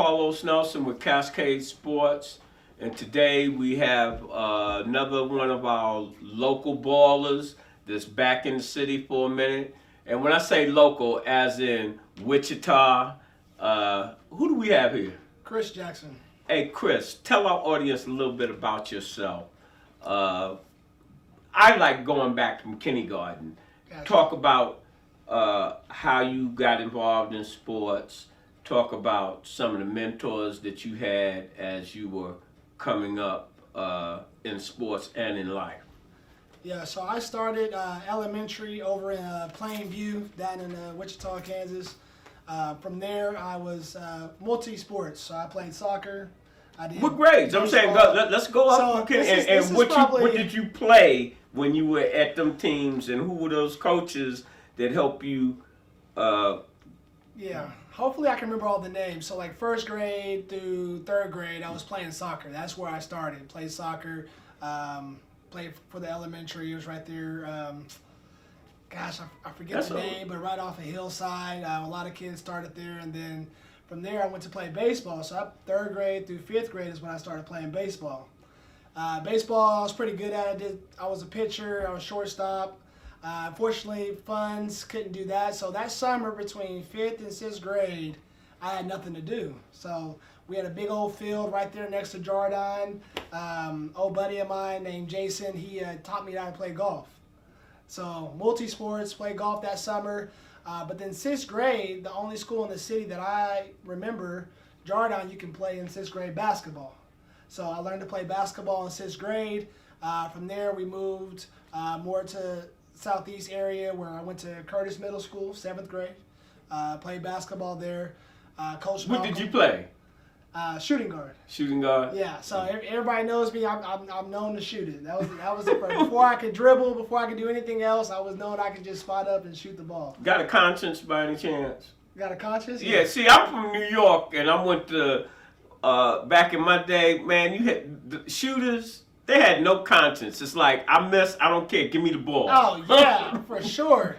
Carlos Nelson with Cascade Sports, and today we have another one of our local ballers that's back in the city for a minute. And when I say local, as in Wichita, who do we have here? Chris Jackson. Hey Chris, tell our audience a little bit about yourself. I like going back from kindergarten. Gotcha. Talk about how you got involved in sports. Talk about some of the mentors that you had as you were coming up in sports and in life. Yeah, so I started elementary over in Plainview down in Wichita, Kansas. From there, I was multi-sports. So I played soccer. I did What grades? I'm saying let's go up. So what did you play when you were at them teams, and who were those coaches that helped you? Yeah, hopefully I can remember all the names. So like first grade through third grade, I was playing soccer. That's where I started. Played soccer. Played for the elementary. It was right there. Gosh, I forget the name, but right off a hillside. A lot of kids started there, and then from there I went to play baseball. So third grade through fifth grade is when I started playing baseball. Baseball, I was pretty good at it. I was a pitcher. I was shortstop. Unfortunately, funds couldn't do that. So that summer between 5th and 6th grade, I had nothing to do. So we had a big old field right there next to Jordan. Old buddy of mine named Jason, he taught me how to play golf. So multi-sports, played golf that summer. But then 6th grade, the only school in the city that I remember, Jordan, you can play in 6th grade basketball. So I learned to play basketball in 6th grade. From there, we moved more to Southeast area where I went to Curtis Middle School, 7th grade. Played basketball there. Coach What did you play? Shooting guard. Shooting guard. Yeah, so everybody knows me. I'm known to shoot it. That was the first. Before I could dribble, before I could do anything else, I was known I could just spot up and shoot the ball. Got a conscience by any chance? Got a conscience? Yeah. See, I'm from New York, and I went to back in my day. Man, you had the shooters. They had no conscience. It's like, I don't care. Give me the ball. Oh, yeah, for sure.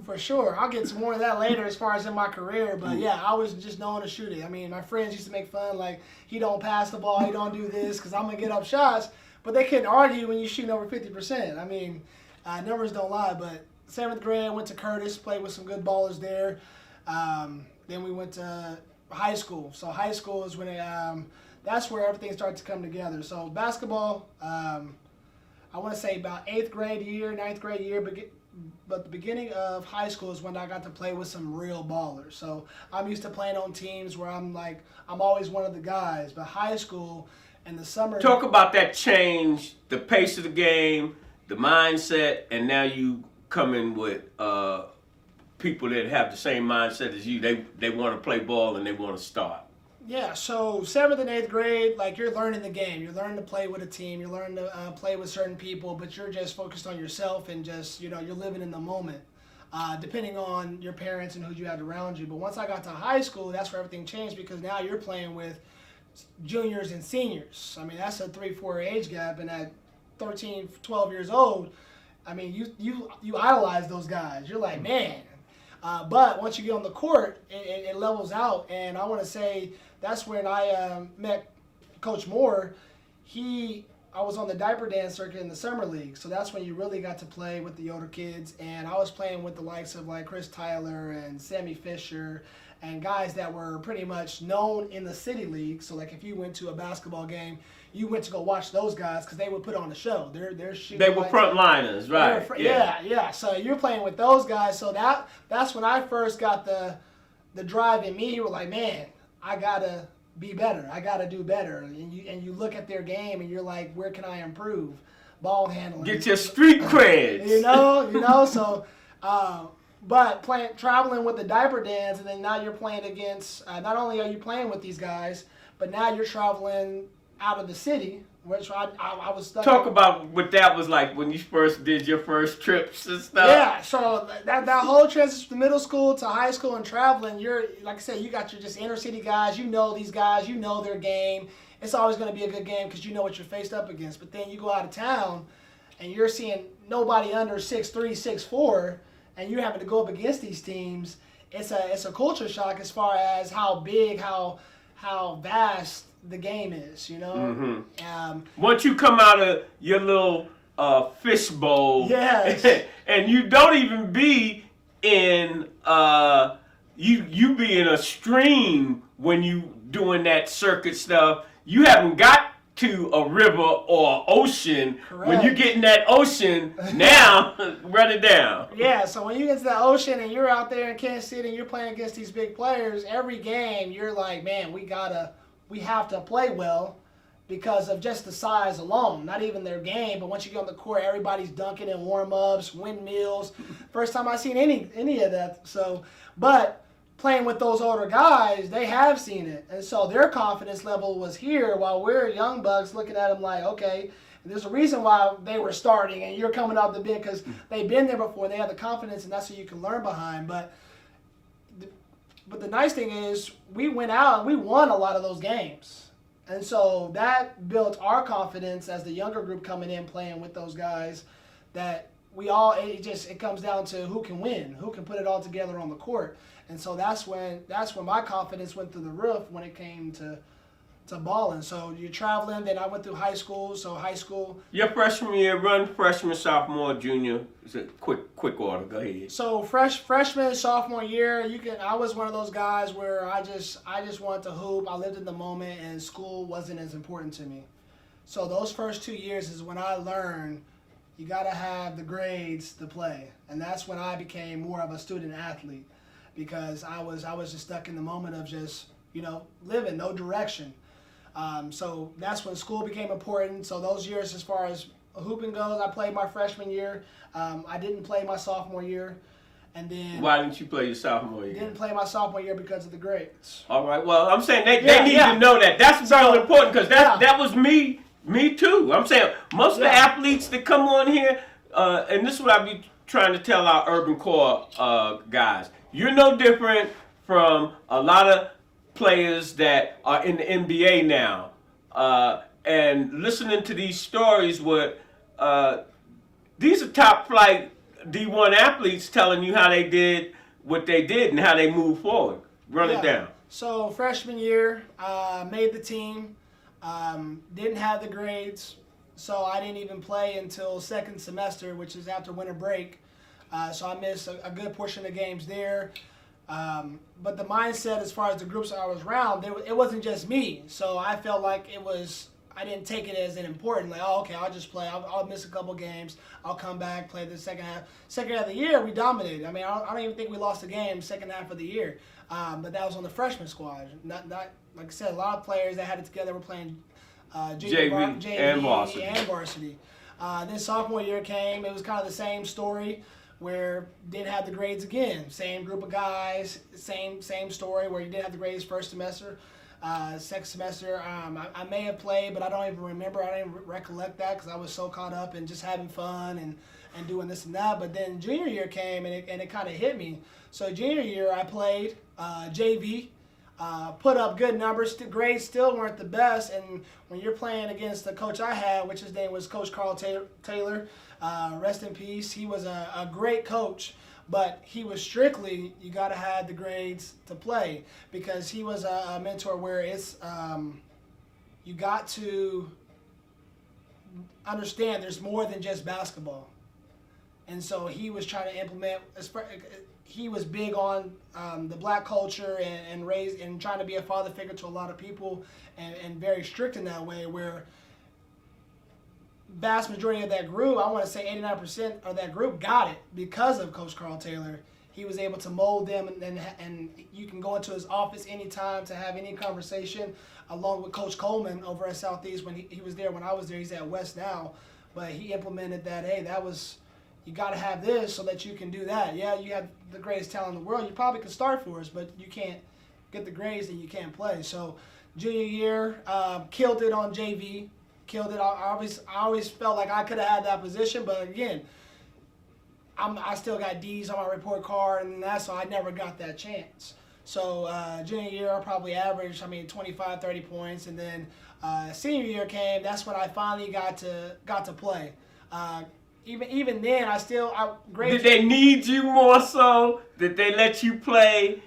For sure. I'll get some more of that later as far as in my career. But, yeah, I was just known to shoot it. I mean, my friends used to make fun, like, he don't pass the ball, he don't do this, because I'm going to get up shots. But they couldn't argue when you're shooting over 50%. I mean, numbers don't lie. But 7th grade, I went to Curtis, played with some good ballers there. Then we went to high school. So high school is when that's where everything started to come together. So basketball, I want to say about 8th grade year, 9th grade year, but the beginning of high school is when I got to play with some real ballers. So I'm used to playing on teams where I'm always one of the guys. But high school and the summer. Talk about that change, the pace of the game, the mindset, and now you come in with people that have the same mindset as you. They want to play ball and they want to start. Yeah, so 7th and 8th grade, like you're learning the game. You're learning to play with a team. You're learning to play with certain people, but you're just focused on yourself and just, you're living in the moment, depending on your parents and who you had around you. But once I got to high school, that's where everything changed because now you're playing with juniors and seniors. I mean, that's a 3-4 age gap, and at 13, 12 years old, I mean, you idolize those guys. You're like, man. But once you get on the court, it levels out, and I want to say that's when I met Coach Moore. I was on the diaper dance circuit in the summer league, so that's when you really got to play with the older kids, and I was playing with the likes of like Chris Tyler and Sammy Fisher and guys that were pretty much known in the city league. So like if you went to a basketball game, you went to go watch those guys because they would put on the show. They're shooting. They were frontliners, right? Yeah. So you're playing with those guys. So that's when I first got the drive in me. You were like, man, I gotta be better. I gotta do better. And you look at their game and you're like, where can I improve? Ball handling. Get your street creds. You know. So, but traveling with the diaper dance, and then now you're playing against. Not only are you playing with these guys, but now you're traveling out of the city, which I was stuck. Talk about what that was like when you first did your first trips and stuff. Yeah, so that whole transition from middle school to high school and traveling, you're, like I said, you got your just inner city guys, you know these guys, you know their game. It's always going to be a good game because you know what you're faced up against. But then you go out of town and you're seeing nobody under 6'3", 6'4", and you're having to go up against these teams. It's a culture shock as far as how big, how how vast the game is, you know. Once you come out of your little fish bowl, Yes. and you don't even be in you be in a stream when you doing that circuit stuff. You haven't got to a river or ocean. Correct. When you get in that ocean, now run it down. Yeah, so when you get to the ocean and you're out there in Kansas City and you're playing against these big players, every game you're like, man, we have to play well because of just the size alone. Not even their game, but once you get on the court, everybody's dunking in warm-ups, windmills. First time I've seen any of that. So, but playing with those older guys, they have seen it. And so their confidence level was here while we're young bucks looking at them like, okay, there's a reason why they were starting and you're coming off the bench because they've been there before. They have the confidence, and that's what you can learn behind. But the nice thing is we went out and we won a lot of those games. And so that built our confidence as the younger group coming in playing with those guys that it comes down to who can win, who can put it all together on the court. And so that's when my confidence went through the roof when it came to balling. So you're traveling, then I went through high school. So high school. Your freshman year, run freshman, sophomore, junior. It's a quick order. Go ahead. So freshman, sophomore year, I was one of those guys where I just wanted to hoop. I lived in the moment, and school wasn't as important to me. So those first 2 years is when I learned you got to have the grades to play, and that's when I became more of a student athlete because I was just stuck in the moment of just living, no direction. So that's when school became important. So those years, as far as hooping goes, I played my freshman year. I didn't play my sophomore year. And then why didn't you play your sophomore year? Didn't play my sophomore year because of the grades. All right. Well, I'm saying they need to know that. That's really important because that was me too. I'm saying most of the athletes that come on here, and this is what I be trying to tell our urban core guys. You're no different from a lot of players that are in the NBA now, and listening to these stories where these are top flight D1 athletes telling you how they did what they did and how they moved forward. Run it down. So freshman year, made the team, didn't have the grades, so I didn't even play until second semester, which is after winter break. So I missed a good portion of the games there. But the mindset as far as the groups I was around, it wasn't just me. So I felt like I didn't take it as an important, like, oh, okay, I'll just play. I'll miss a couple games. I'll come back, play the second half. Second half of the year, we dominated. I mean, I don't even think we lost a game second half of the year. But that was on the freshman squad. Not like I said, a lot of players that had it together were playing JV and varsity. Then sophomore year came. It was kind of the same story where didn't have the grades again. Same group of guys, same story where you didn't have the grades first semester. Second semester, I may have played, but I don't even remember. I didn't recollect that because I was so caught up in just having fun and doing this and that. But then junior year came and it kind of hit me. So junior year I played JV, put up good numbers. Grades still weren't the best. And when you're playing against the coach I had, which his name was Coach Carl Taylor, rest in peace. He was a great coach. But he was strictly, you got to have the grades to play because he was a mentor where it's, you got to understand there's more than just basketball. And so he was trying to implement, he was big on the black culture and trying to be a father figure to a lot of people and very strict in that way where vast majority of that group, I want to say 89% of that group got it because of Coach Carl Taylor. He was able to mold them, and you can go into his office anytime to have any conversation, along with Coach Coleman over at Southeast when he was there when I was there. He's at West now, but he implemented that. Hey, you got to have this so that you can do that. Yeah, you have the greatest talent in the world. You probably could start for us, but you can't get the grades and you can't play. So junior year, killed it on JV. Killed it. I always felt like I could have had that position, but again, I still got D's on my report card, and so I never got that chance. So junior year, I probably averaged, 25, 30 points, and then senior year came. That's when I finally got to play. Even then, Did they need you more so? Did they let you play?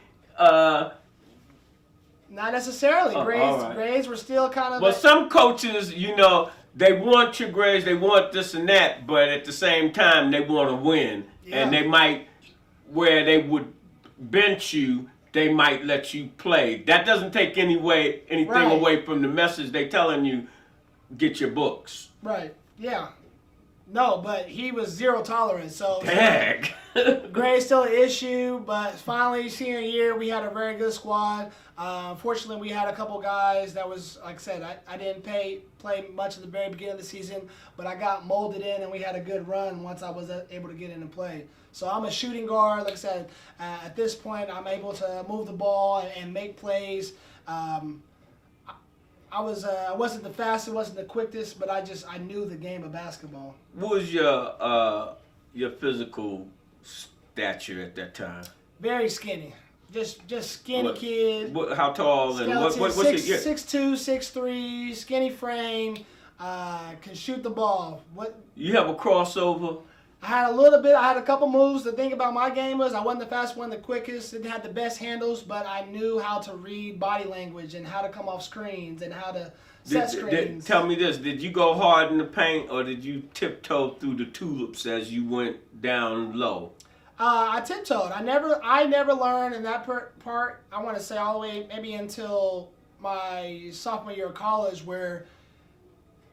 Not necessarily. Oh, Grades, all right. grades were still kind of. Well, some coaches, you know, they want your grades, they want this and that, but at the same time, they want to win. Yeah. And they might, where they would bench you, they might let you play. That doesn't take anything Right. away from the message they telling you, get your books. Right. Yeah. No, but he was zero tolerance. So Dang. grades still an issue, but finally senior year we had a very good squad. Unfortunately, we had a couple guys that was, like I said, I didn't play much at the very beginning of the season, but I got molded in and we had a good run once I was able to get in and play. So I'm a shooting guard. Like I said, at this point I'm able to move the ball and make plays. I wasn't the fastest, wasn't the quickest, but I knew the game of basketball. What was your physical stature at that time? Very skinny. Just skinny kid. How tall and Skeleton, what's your 6'2", 6'3", skinny frame, can shoot the ball. You have a crossover? I had a little bit. I had a couple moves. The thing about my game was I wasn't the fastest, wasn't the quickest, didn't have the best handles, but I knew how to read body language and how to come off screens and how to set screens. Tell me this: did you go hard in the paint, or did you tiptoe through the tulips as you went down low? I tiptoed. I never learned in that part. I want to say all the way maybe until my sophomore year of college, where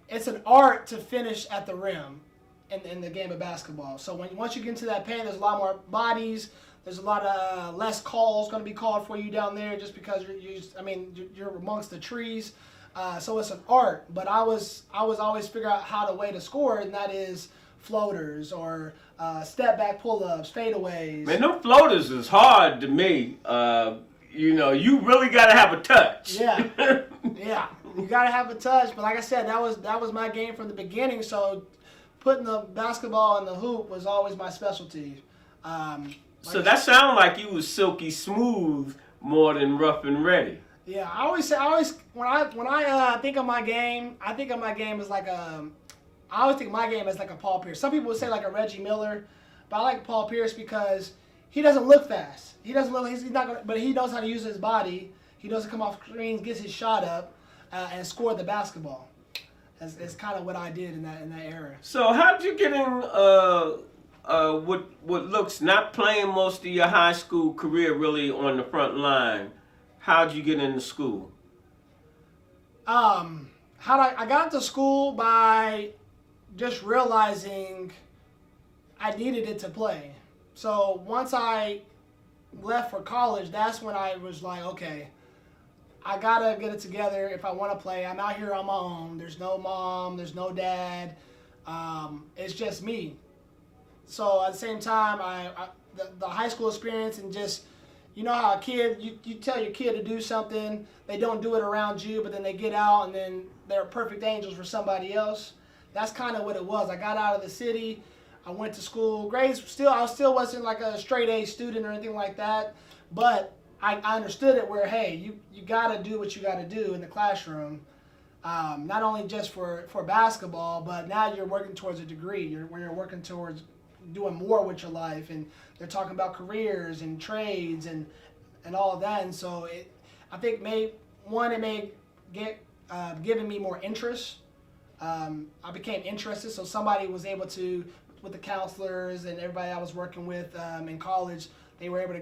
it's an art to finish at the rim in the game of basketball. So once you get into that paint, there's a lot more bodies. There's a lot of less calls going to be called for you down there just because you're amongst the trees. So it's an art. But I was always figuring out how to way to score, and that is floaters or step back pull-ups, fadeaways. Man, them floaters is hard to me. You really got to have a touch. Yeah, yeah. You got to have a touch. But like I said, that was my game from the beginning. So putting the basketball in the hoop was always my specialty. So that sounded like you was silky smooth more than rough and ready. Yeah, I always when I think of my game, I think of my game as like I always think of my game as like a Paul Pierce. Some people would say like a Reggie Miller, but I like Paul Pierce because he doesn't look fast. He doesn't look. He's not gonna, but he knows how to use his body. He knows to come off screens, gets his shot up, and score the basketball. That's kind of what I did in that era. So how'd you get in what looks not playing most of your high school career really on the front line? How'd you get into school? I got into school by just realizing I needed it to play. So once I left for college, that's when I was like, okay, I gotta get it together if I want to play. I'm out here on my own. There's no mom, there's no dad. It's just me. So at the same time, the high school experience and just, you know how a kid, you tell your kid to do something, they don't do it around you, but then they get out and then they're perfect angels for somebody else. That's kind of what it was. I got out of the city. I went to school. Grades I still wasn't like a straight A student or anything like that, but I understood it where, hey, you got to do what you got to do in the classroom, not only just for basketball, but now you're working towards a degree. You're working towards doing more with your life, and they're talking about careers and trades and all of that. And so I think it may get giving me more interest. I became interested, so somebody was able to, with the counselors and everybody I was working with in college, they were able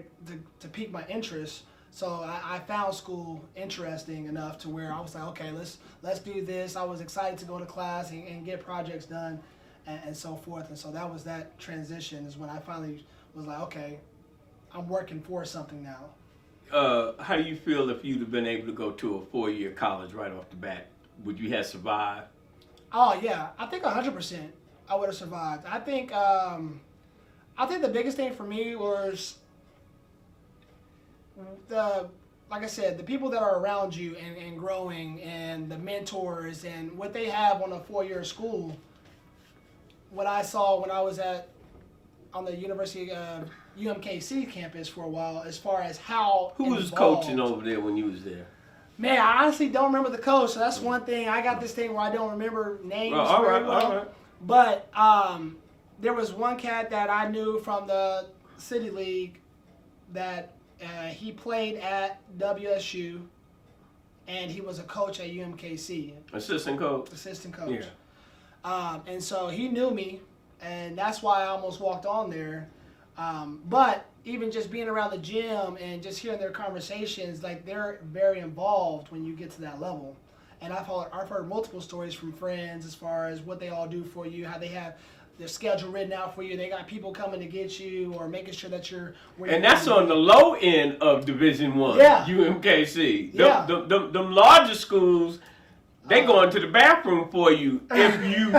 to pique my interest. So I found school interesting enough to where I was like, okay, let's do this. I was excited to go to class and get projects done and so forth. And so that was that transition is when I finally was like, okay, I'm working for something now. How do you feel if you'd have been able to go to a 4-year college right off the bat? Would you have survived? Oh yeah, I think 100% I would have survived. I think the biggest thing for me was like I said, the people that are around you and growing, and the mentors and what they have on a 4-year school. What I saw when I was on the University UMKC campus for a while, as far as how who was coaching over there when you was there? Man, I honestly don't remember the coach, so that's one thing. I got this thing where I don't remember names very well. All right. But there was one cat that I knew from the City League that he played at WSU, and he was a coach at UMKC. Assistant coach. Assistant coach. Yeah. And so he knew me, and that's why I almost walked on there. But even just being around the gym and just hearing their conversations, like they're very involved when you get to that level. And I've heard multiple stories from friends as far as what they all do for you, how they have their schedule written out for you. They got people coming to get you or making sure that you're where And that's on the low end of Division I, Yeah. UMKC. Yeah. Them larger schools, they go into the bathroom for you if you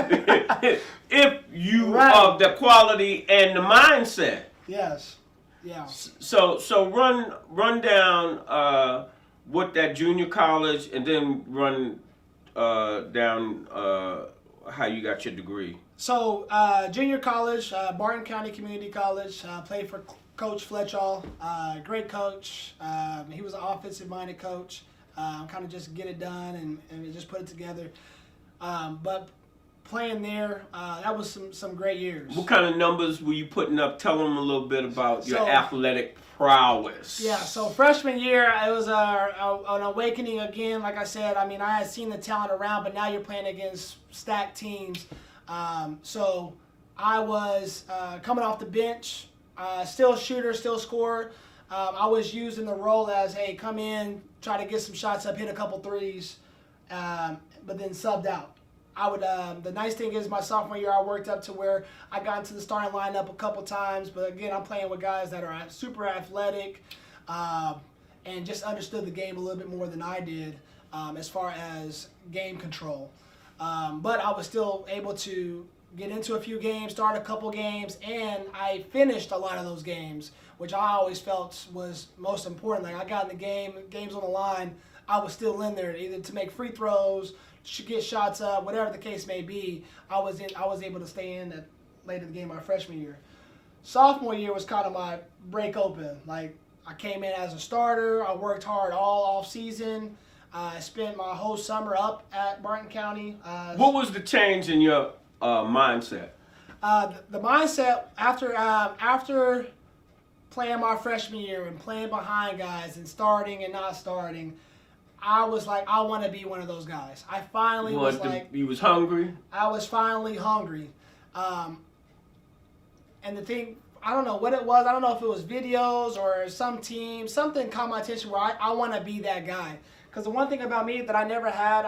Right. have the quality and the mindset. Yes. Yeah. So run down what that junior college, and then run down how you got your degree. So junior college, Barton County Community College, played for Coach Fletchall, great coach. He was an offensive-minded coach, kind of just get it done and just put it together. But playing there, that was some great years. What kind of numbers were you putting up? Tell them a little bit about your So- athletic prowess. Yeah, so freshman year, it was an awakening again. Like I said, I mean, I had seen the talent around, but now you're playing against stacked teams. So I was coming off the bench, still a shooter, still scorer. I was used in the role as, hey, come in, try to get some shots up, hit a couple threes, but then subbed out. I would. The nice thing is, my sophomore year, I worked up to where I got into the starting lineup a couple times. But again, I'm playing with guys that are super athletic, and just understood the game a little bit more than I did, as far as game control. But I was still able to get into a few games, start a couple games, and I finished a lot of those games, which I always felt was most important. Like, I got in the games on the line, I was still in there, either to make free throws, to get shots up, whatever the case may be. I was able to stay in at late in the game my freshman year. Sophomore year was kind of my break open. Like, I came in as a starter. I worked hard all off season. I spent my whole summer up at Barton County. What was the change in your mindset? The mindset after playing my freshman year and playing behind guys and starting and not starting, I was like, I want to be one of those guys. I finally was like, you was hungry? I was finally hungry. And the thing, I don't know what it was. I don't know if it was videos or some team. Something caught my attention where I want to be that guy. Because the one thing about me that I never had,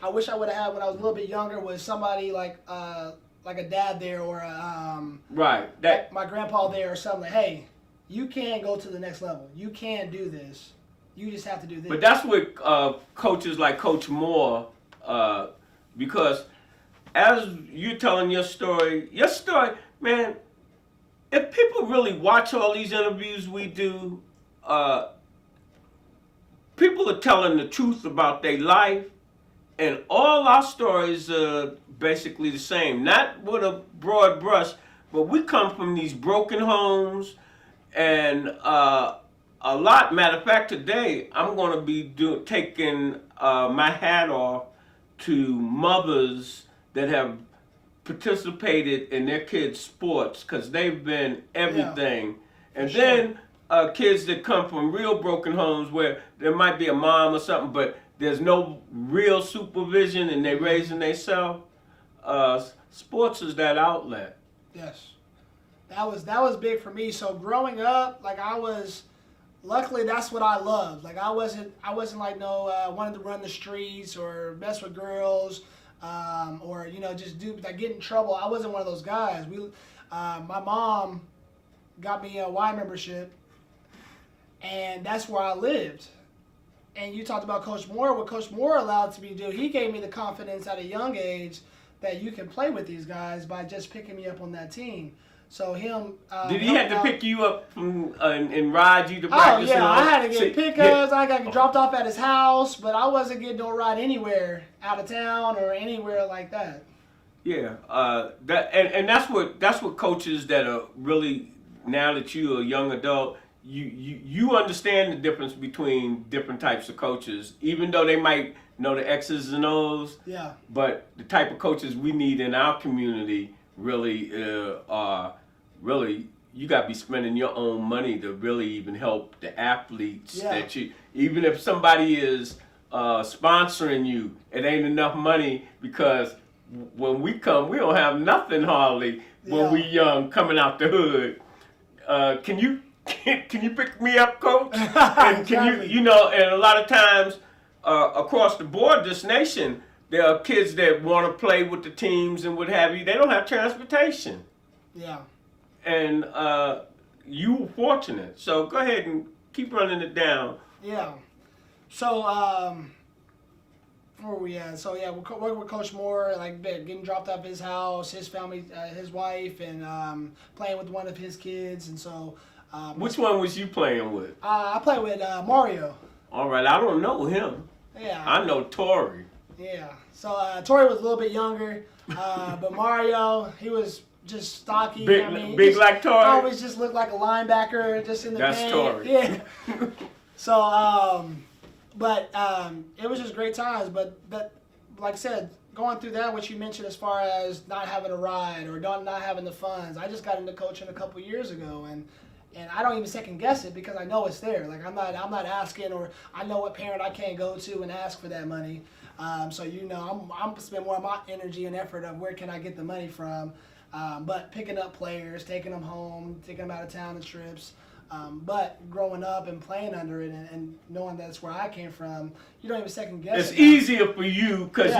I wish I would have had when I was a little bit younger, was somebody like a dad there or right. That my grandpa there or something. Like, hey, you can go to the next level. You can do this. You just have to do this. But that's what coaches like Coach Moore, because as you're telling your story, man, if people really watch all these interviews we do, people are telling the truth about their life, and all our stories are basically the same. Not with a broad brush, but we come from these broken homes, and a lot. Matter of fact, today I'm going to be taking my hat off to mothers that have participated in their kids' sports, because they've been everything. Yeah, and sure. then kids that come from real broken homes where there might be a mom or something, but there's no real supervision and they're raising themselves. Sports is that outlet. Yes, that was big for me. So growing up, like luckily that's what I loved. Like I wasn't like wanted to run the streets or mess with girls, or just get in trouble. I wasn't one of those guys. My mom got me a Y membership, and that's where I lived. And you talked about Coach Moore. What Coach Moore allowed me to do, he gave me the confidence at a young age that you can play with these guys by just picking me up on that team. So him. Did he have to pick you up from, and ride you to Oh practice? yeah, I had to get See, pickups. I got dropped off at his house, but I wasn't getting no ride anywhere out of town or anywhere like that. Yeah, that's what coaches that are really, now that you're a young adult, you understand the difference between different types of coaches, even though they might know the X's and O's. Yeah. But the type of coaches we need in our community really are you got to be spending your own money to really even help the athletes. Yeah. That you, even if somebody is sponsoring you. It ain't enough money because when we come, we don't have nothing hardly when we young coming out the hood. Can you pick me up, Coach? And can you know? And a lot of times across the board, this nation, there are kids that want to play with the teams and what have you. They don't have transportation. Yeah. And you were fortunate. So go ahead and keep running it down. Yeah. So, where were we at? So, yeah, we're working with Coach Moore, like, getting dropped off his house, his family, his wife, and playing with one of his kids. And so... which one was you playing with? I play with Mario. All right, I don't know him. Yeah. I know Tori. Yeah. So, Tori was a little bit younger, but Mario, he was just stocky. Big like Tori? Always just looked like a linebacker just in the paint. That's Tori. Yeah. So, but it was just great times. But like I said, going through that, what you mentioned as far as not having a ride or not having the funds, I just got into coaching a couple years ago, and I don't even second guess it because I know it's there. Like I'm not asking, or I know what parent I can't go to and ask for that money. So I'm spending more of my energy and effort of where can I get the money from. But picking up players, taking them home, taking them out of town on trips. But growing up and playing under it and knowing that's where I came from, you don't even second guess It's it. easier for you because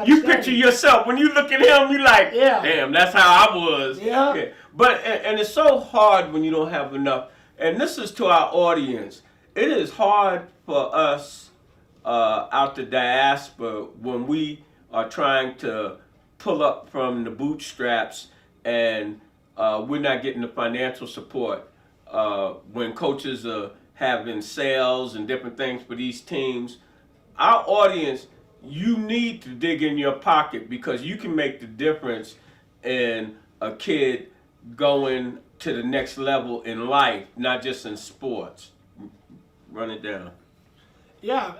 you picture it. yourself. When you look at him, you like, Yeah. damn, that's how I was. Yeah. But and it's so hard when you don't have enough. And this is to our audience. It is hard for us out the diaspora when we are trying to pull up from the bootstraps and we're not getting the financial support. When coaches are having sales and different things for these teams, our audience, you need to dig in your pocket because you can make the difference in a kid going to the next level in life, not just in sports. Run it down. Yeah,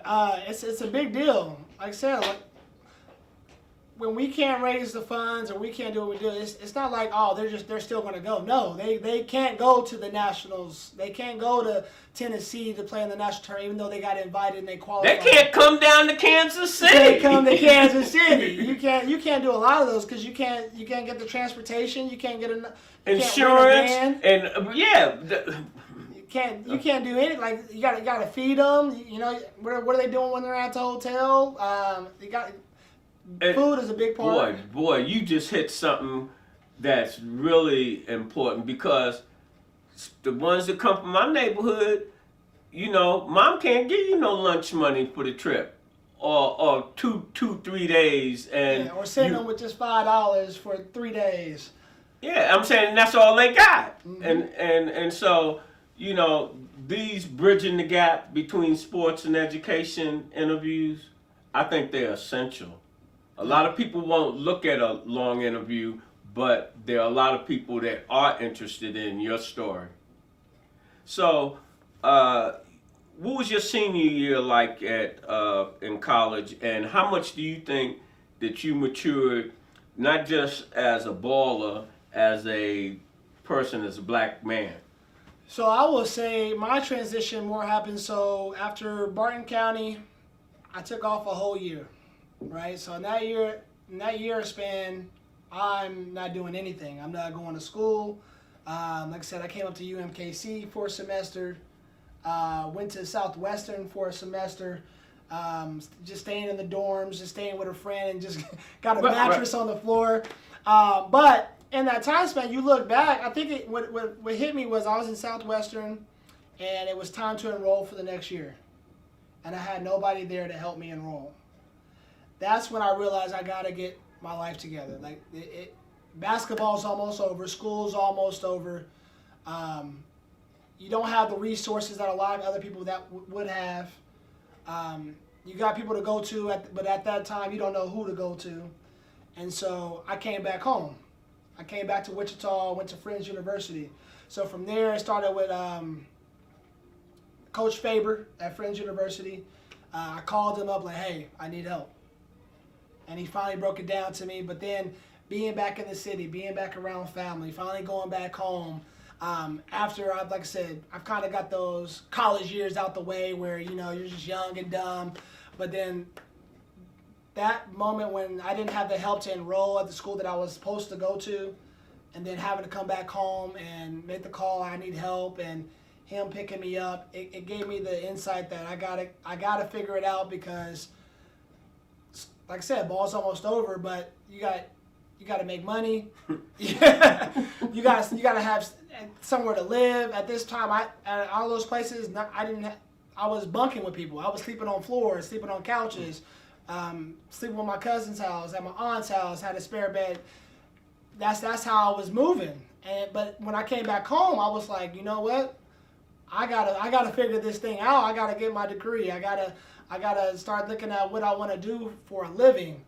it's a big deal. Like I said, when we can't raise the funds or we can't do what we do, it's not like, oh, they're still going to go. No, they can't go to the Nationals. They can't go to Tennessee to play in the national tournament, even though they got invited and they qualified. They can't come down to Kansas City. They come to Kansas City. You can't do a lot of those because you can't get the transportation. You can't get insurance and You can't do anything. Like you gotta feed them. You know what are they doing when they're at the hotel? Food is a big part. Boy, you just hit something that's really important because the ones that come from my neighborhood, mom can't give you no lunch money for the trip or 3 days, and or send them with just $5 for 3 days. Yeah, I'm saying that's all they got, Mm-hmm. and so these bridging the gap between sports and education interviews, I think they're essential. A lot of people won't look at a long interview, but there are a lot of people that are interested in your story. So, what was your senior year like in college, and how much do you think that you matured, not just as a baller, as a person, as a black man? So I will say my transition more happened. So after Barton County, I took off a whole year. Right, so in that year span, I'm not doing anything. I'm not going to school. Like I said, I came up to UMKC for a semester. Went to Southwestern for a semester. Just staying in the dorms, just staying with a friend, and just got a mattress on the floor. But in that time span, you look back. I think what hit me was I was in Southwestern, and it was time to enroll for the next year, and I had nobody there to help me enroll. That's when I realized I got to get my life together. Like basketball's almost over, school's almost over. You don't have the resources that a lot of other people that would have. You got people to go to, but at that time you don't know who to go to. And so I came back home. I came back to Wichita, went to Friends University. So from there I started with Coach Faber at Friends University. I called him up like, hey, I need help. And he finally broke it down to me. But then being back in the city, being back around family, finally going back home, after, like I said, I've kind of got those college years out the way where, you're just young and dumb. But then that moment when I didn't have the help to enroll at the school that I was supposed to go to, and then having to come back home and make the call, I need help, and him picking me up, it gave me the insight that I gotta figure it out, because like I said, ball's almost over, but you got to make money. you gotta have somewhere to live. At this time, at all those places, I was bunking with people. I was sleeping on floors, sleeping on couches, sleeping with my cousin's house, at my aunt's house, had a spare bed. That's how I was moving. But when I came back home, I was like, you know what? I gotta figure this thing out. I gotta get my degree. I gotta start looking at what I want to do for a living.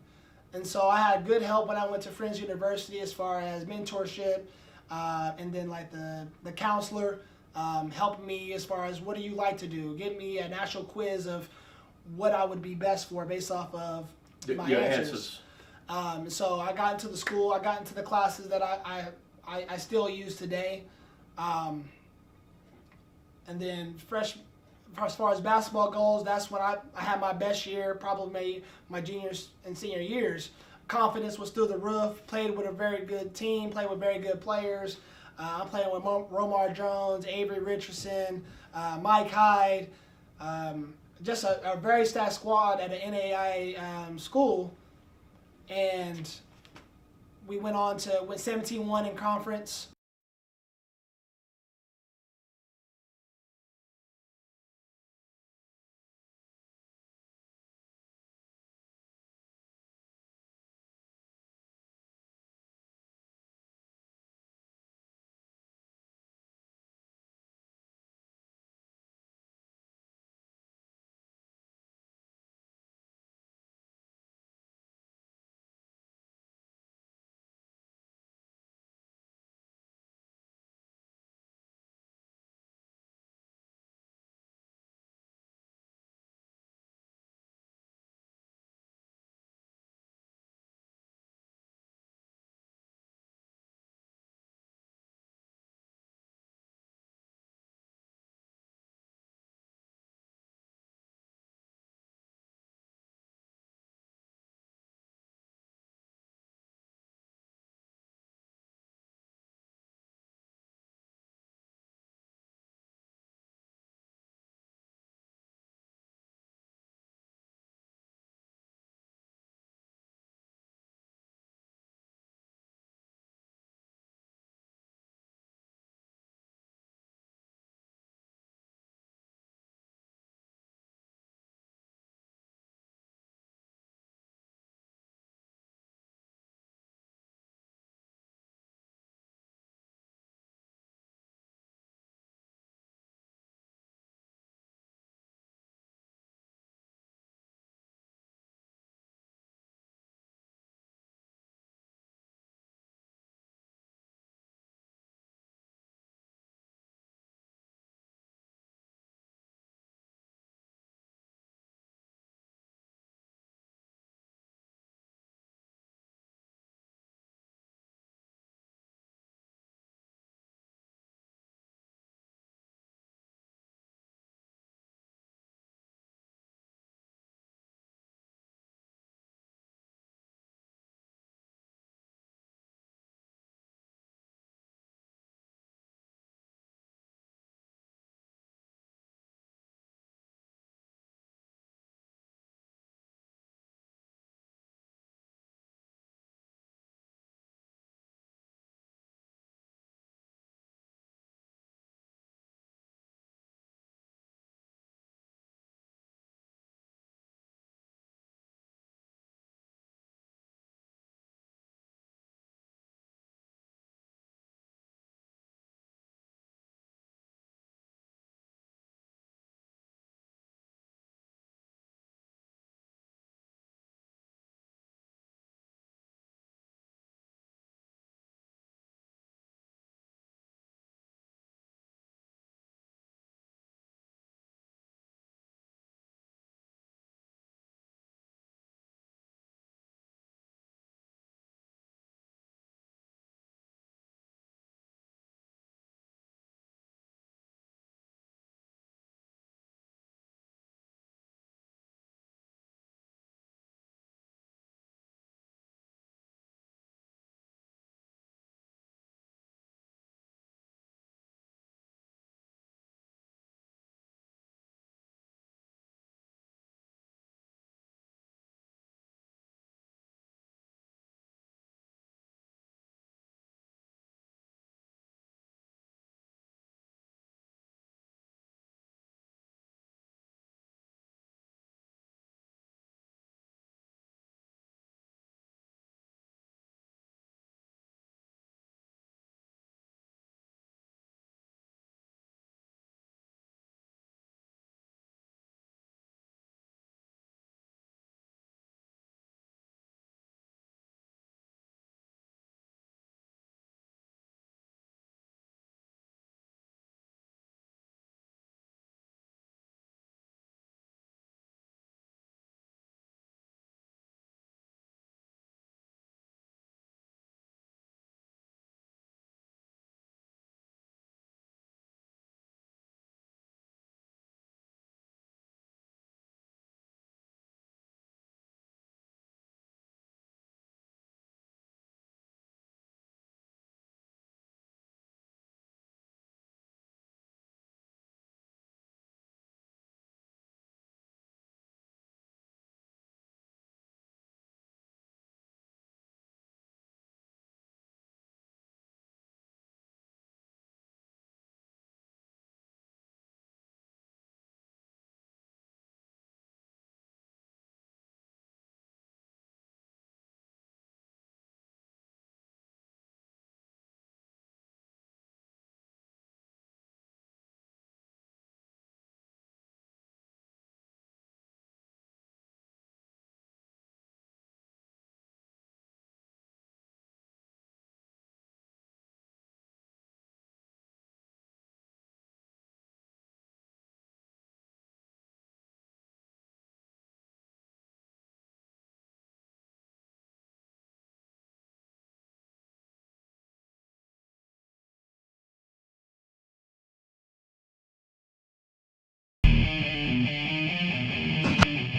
And so I had good help when I went to Friends University as far as mentorship, and then like the counselor helped me as far as what do you like to do, give me an actual quiz of what I would be best for based off of my answers. So I got into the school, I got into the classes that I still use today. And then as far as basketball goes, that's when I had my best year, probably my juniors and senior years. Confidence was through the roof, played with a very good team, played with very good players. I'm playing with Romar Jones, Avery Richardson, Mike Hyde, just a very stacked squad at an NAIA school. And we went on to win 17-1 in conference.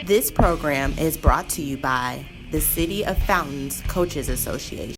This program is brought to you by the City of Fountains Coaches Association.